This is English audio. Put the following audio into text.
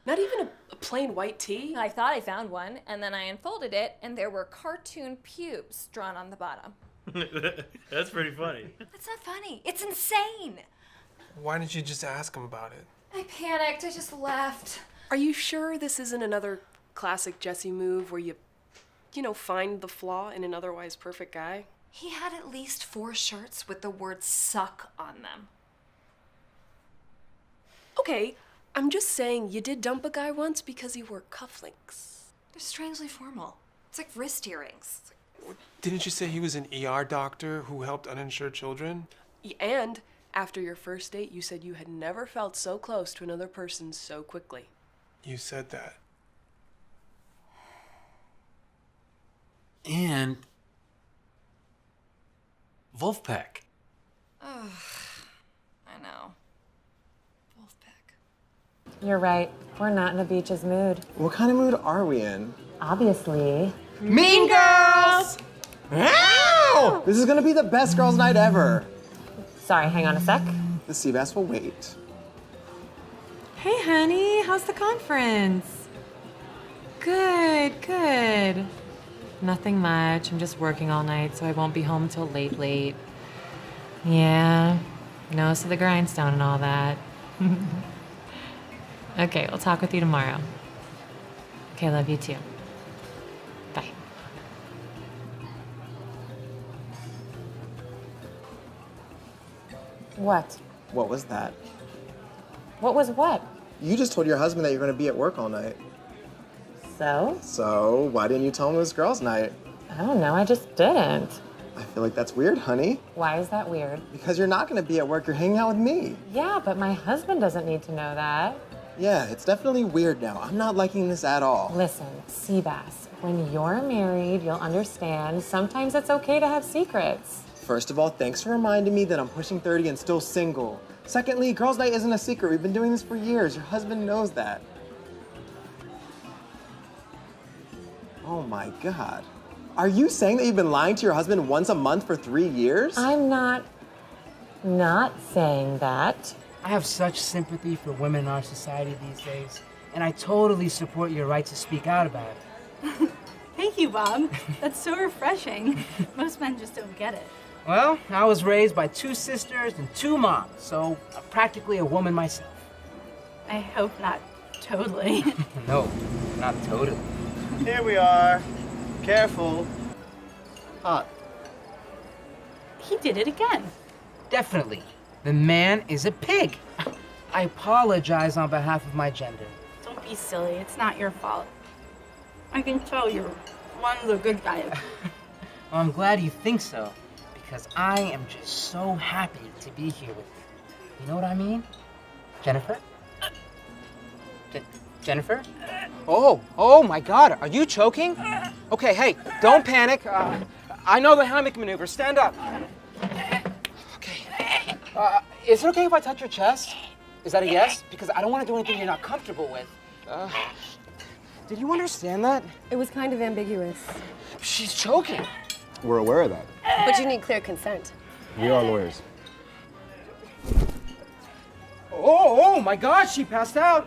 Not even a plain white tee? I thought I found one, and then I unfolded it, and there were cartoon pubes drawn on the bottom. That's pretty funny. That's not funny. It's insane. Why didn't you just ask him about it? I panicked. I just left. Are you sure this isn't another classic Jesse move where you find the flaw in an otherwise perfect guy? He had at least 4 shirts with the word suck on them. Okay, I'm just saying you did dump a guy once because he wore cufflinks. They're strangely formal. It's like wrist earrings. Didn't you say he was an ER doctor who helped uninsured children? And after your first date, you said you had never felt so close to another person so quickly. You said that. And Wolfpack. Ugh, I know. Wolfpack. You're right. We're not in a beaches mood. What kind of mood are we in? Obviously. Mean Girls! Ow! This is gonna be the best girls' night ever. Sorry, hang on a sec. The sea bass will wait. Hey, honey, how's the conference? Good, good. Nothing much. I'm just working all night, so I won't be home till late. Yeah, nose to the grindstone and all that. Okay, we'll talk with you tomorrow. Okay, love you too. Bye. What? What was that? What was what? You just told your husband that you're gonna be at work all night. So? So, why didn't you tell him it was girls' night? I don't know, I just didn't. I feel like that's weird, honey. Why is that weird? Because you're not gonna be at work, you're hanging out with me. Yeah, but my husband doesn't need to know that. Yeah, it's definitely weird now. I'm not liking this at all. Listen, Seabass, when you're married, you'll understand sometimes it's okay to have secrets. First of all, thanks for reminding me that I'm pushing 30 and still single. Secondly, girls' night isn't a secret. We've been doing this for years. Your husband knows that. Oh my God. Are you saying that you've been lying to your husband once a month for 3 years? I'm not saying that. I have such sympathy for women in our society these days, and I totally support your right to speak out about it. Thank you, Bob. That's so refreshing. Most men just don't get it. Well, I was raised by 2 sisters and 2 moms, so I'm practically a woman myself. I hope not totally. No, not totally. Here we are. Careful. Hot. He did it again. Definitely. The man is a pig. I apologize on behalf of my gender. Don't be silly. It's not your fault. I can tell you're one of the good guys. Well, I'm glad you think so, because I am just so happy to be here with you. You know what I mean? Jennifer? Jennifer? Oh my God, are you choking? Okay, hey, don't panic. I know the hammock maneuver. Stand up. Okay. Is it okay if I touch your chest? Is that a yes? Because I don't want to do anything you're not comfortable with. Did you understand that? It was kind of ambiguous. She's choking. We're aware of that. But you need clear consent. We are lawyers. Oh my God, she passed out.